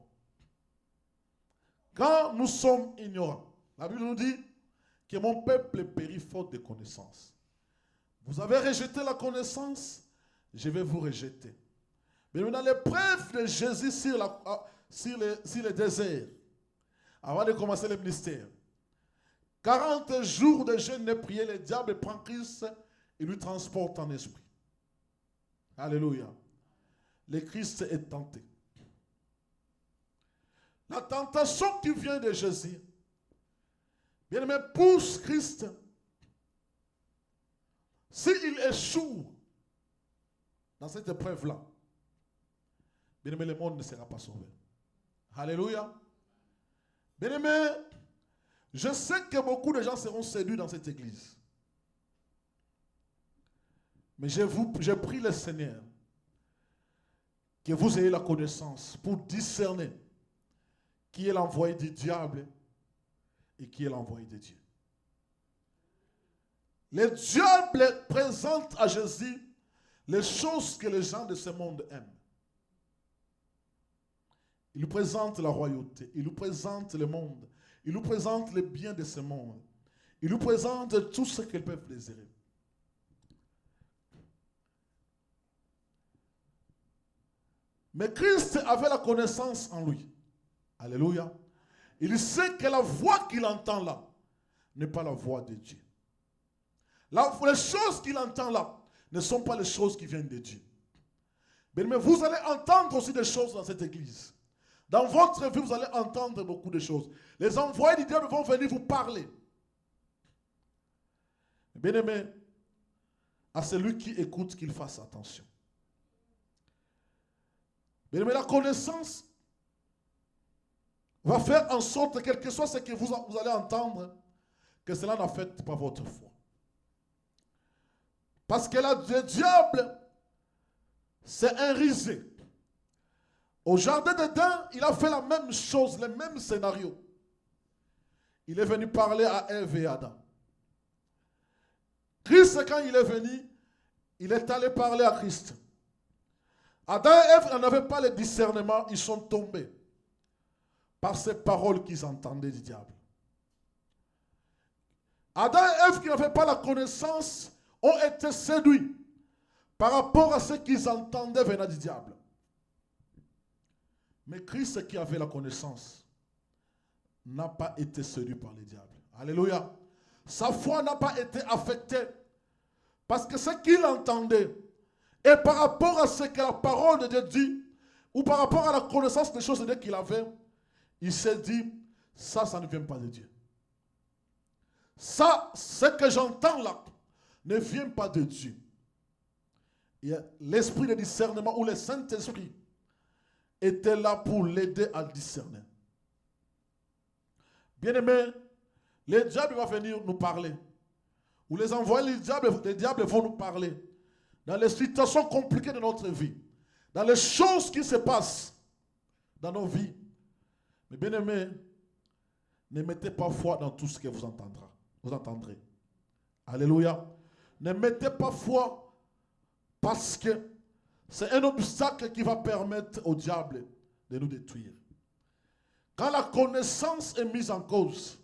Quand nous sommes ignorants, la Bible nous dit que mon peuple périt faute de connaissance. Vous avez rejeté la connaissance, je vais vous rejeter. Mais maintenant, l'épreuve de Jésus sur le désert, avant de commencer le ministère, 40 jours de jeûne et prière, le diable prend Christ et lui transporte en esprit. Alléluia. Le Christ est tenté. La tentation qui vient de Jésus, bien aimé, pousse Christ. S'il échoue dans cette épreuve-là, bien aimé, le monde ne sera pas sauvé. Alléluia. Bien aimé, je sais que beaucoup de gens seront séduits dans cette église. Mais je prie le Seigneur que vous ayez la connaissance pour discerner qui est l'envoyé du diable et qui est l'envoyé de Dieu. Le diable présente à Jésus les choses que les gens de ce monde aiment. Il nous présente la royauté, il nous présente le monde, il nous présente les biens de ce monde, il nous présente tout ce qu'ils peuvent désirer. Mais Christ avait la connaissance en lui. Alléluia. Il sait que la voix qu'il entend là n'est pas la voix de Dieu. Les choses qu'il entend là ne sont pas les choses qui viennent de Dieu. Mais vous allez entendre aussi des choses dans cette église. Dans votre vie, vous allez entendre beaucoup de choses. Les envoyés du diable vont venir vous parler. Bien-aimé, à celui qui écoute, qu'il fasse attention. Bien-aimé, la connaissance va faire en sorte, quel que soit ce que vous allez entendre, que cela n'affecte pas votre foi. Parce que là, le diable s'est enrisé. Au jardin d'Éden, il a fait la même chose, le même scénario. Il est venu parler à Ève et Adam. Christ, quand il est venu, il est allé parler à Christ. Adam et Ève n'avaient pas le discernement, ils sont tombés par ces paroles qu'ils entendaient du diable. Adam et Ève qui n'avaient pas la connaissance ont été séduits par rapport à ce qu'ils entendaient venant du diable. Mais Christ qui avait la connaissance n'a pas été séduit par le diable. Alléluia. Sa foi n'a pas été affectée parce que ce qu'il entendait et par rapport à ce que la parole de Dieu dit ou par rapport à la connaissance des choses de Dieu qu'il avait, il s'est dit, ça ne vient pas de Dieu. Ça, ce que j'entends là, ne vient pas de Dieu. L'esprit de discernement ou le Saint-Esprit était là pour l'aider à discerner. Bien-aimé, le diable va venir nous parler. Ou les envoyés, les diables vont nous parler. Dans les situations compliquées de notre vie. Dans les choses qui se passent dans nos vies. Mais bien-aimé, ne mettez pas foi dans tout ce que vous entendrez. Alléluia. Ne mettez pas foi parce que c'est un obstacle qui va permettre au diable de nous détruire. Quand la connaissance est mise en cause,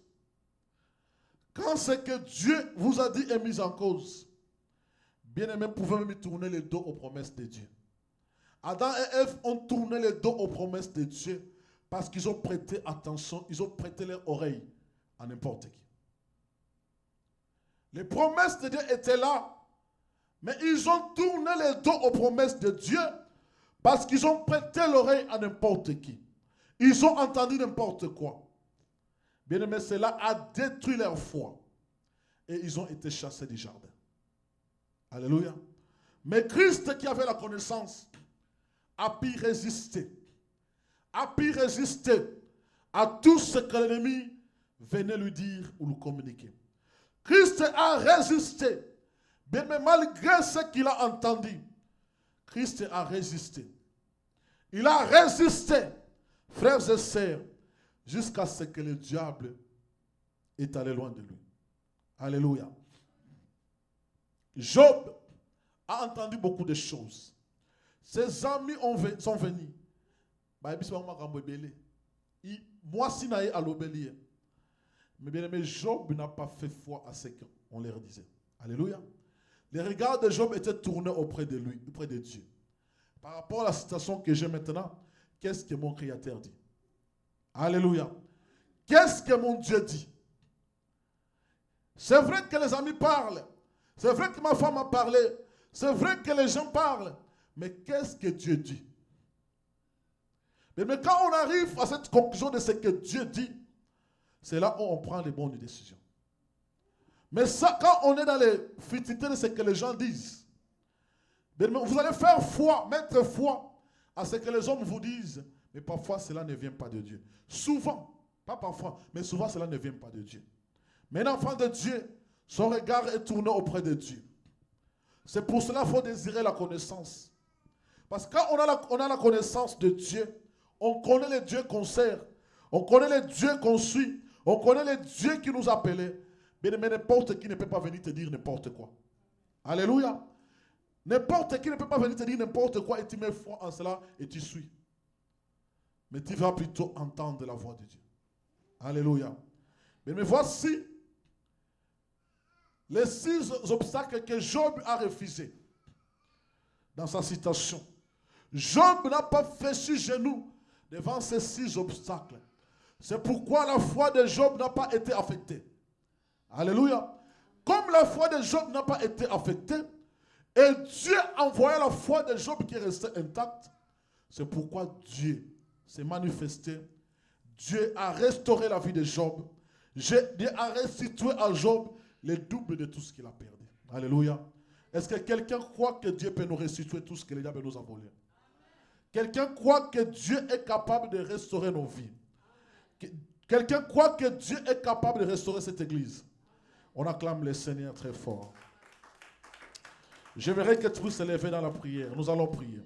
quand ce que Dieu vous a dit est mis en cause, bien-aimés, pouvez même tourner le dos aux promesses de Dieu. Adam et Ève ont tourné le dos aux promesses de Dieu parce qu'ils ont prêté attention, ils ont prêté leur oreille à n'importe qui. Les promesses de Dieu étaient là, mais ils ont tourné le dos aux promesses de Dieu parce qu'ils ont prêté l'oreille à n'importe qui. Ils ont entendu n'importe quoi. Bien-aimés, cela a détruit leur foi et ils ont été chassés du jardin. Alléluia. Mais Christ qui avait la connaissance a pu résister. A pu résister à tout ce que l'ennemi venait lui dire ou lui communiquer. Christ a résisté. Bien, mais malgré ce qu'il a entendu, Christ a résisté. Il a résisté, frères et sœurs, jusqu'à ce que le diable est allé loin de lui. Alléluia. Job a entendu beaucoup de choses. Ses amis sont venus. Moi, si naïe à l'obélir. Mais bien aimé, Job n'a pas fait foi à ce qu'on leur disait. Alléluia. Les regards de Job étaient tournés auprès de lui, auprès de Dieu. Par rapport à la situation que j'ai maintenant, qu'est-ce que mon Créateur dit? Alléluia. Qu'est-ce que mon Dieu dit? C'est vrai que les amis parlent. C'est vrai que ma femme a parlé. C'est vrai que les gens parlent. Mais qu'est-ce que Dieu dit? Mais quand on arrive à cette conclusion de ce que Dieu dit, c'est là où on prend les bonnes décisions. Mais ça, quand on est dans les futilités de ce que les gens disent, vous allez faire foi, mettre foi à ce que les hommes vous disent. Mais parfois, cela ne vient pas de Dieu. Souvent, pas parfois, mais souvent, cela ne vient pas de Dieu. Mais un enfant de Dieu, son regard est tourné auprès de Dieu. C'est pour cela qu'il faut désirer la connaissance. Parce que quand on a la connaissance de Dieu, on connaît les dieux qu'on sert, on connaît les dieux qu'on suit, on connaît les dieux qui nous appellent. Mais n'importe qui ne peut pas venir te dire n'importe quoi. Alléluia. N'importe qui ne peut pas venir te dire n'importe quoi et tu mets foi en cela et tu suis. Mais tu vas plutôt entendre la voix de Dieu. Alléluia. Mais voici les 6 obstacles que Job a refusés dans sa citation. Job n'a pas fait sur genoux devant ces 6 obstacles. C'est pourquoi la foi de Job n'a pas été affectée. Alléluia. Comme la foi de Job n'a pas été affectée, et Dieu envoya la foi de Job qui est restée intacte, c'est pourquoi Dieu s'est manifesté. Dieu a restauré la vie de Job. Dieu a restitué à Job le double de tout ce qu'il a perdu. Alléluia. Est-ce que quelqu'un croit que Dieu peut nous restituer tout ce que le diable nous a volé? Quelqu'un croit que Dieu est capable de restaurer nos vies? Quelqu'un croit que Dieu est capable de restaurer cette église? On acclame le Seigneur très fort. J'aimerais que tu puisses te lever dans la prière. Nous allons prier.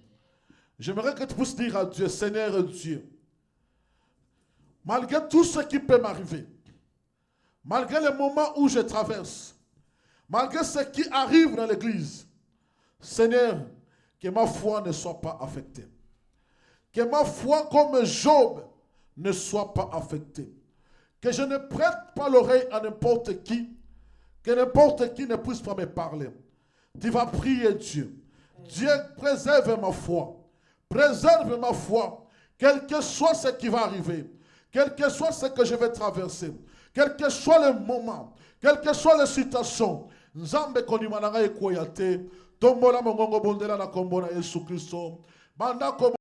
J'aimerais que tu puisses dire à Dieu, Seigneur Dieu, malgré tout ce qui peut m'arriver, malgré le moment où je traverse, malgré ce qui arrive dans l'église, Seigneur, que ma foi ne soit pas affectée. Que ma foi comme Job ne soit pas affectée. Que je ne prête pas l'oreille à n'importe qui. Que n'importe qui ne puisse pas me parler. Tu vas prier Dieu. Dieu, préserve ma foi. Préserve ma foi. Quel que soit ce qui va arriver. Quel que soit ce que je vais traverser. Quel que soit le moment. Quelle que soit la situation. Nzambe konimananga ekoyate. Tombola mongongo bondela na kombo na Yesu Kristo.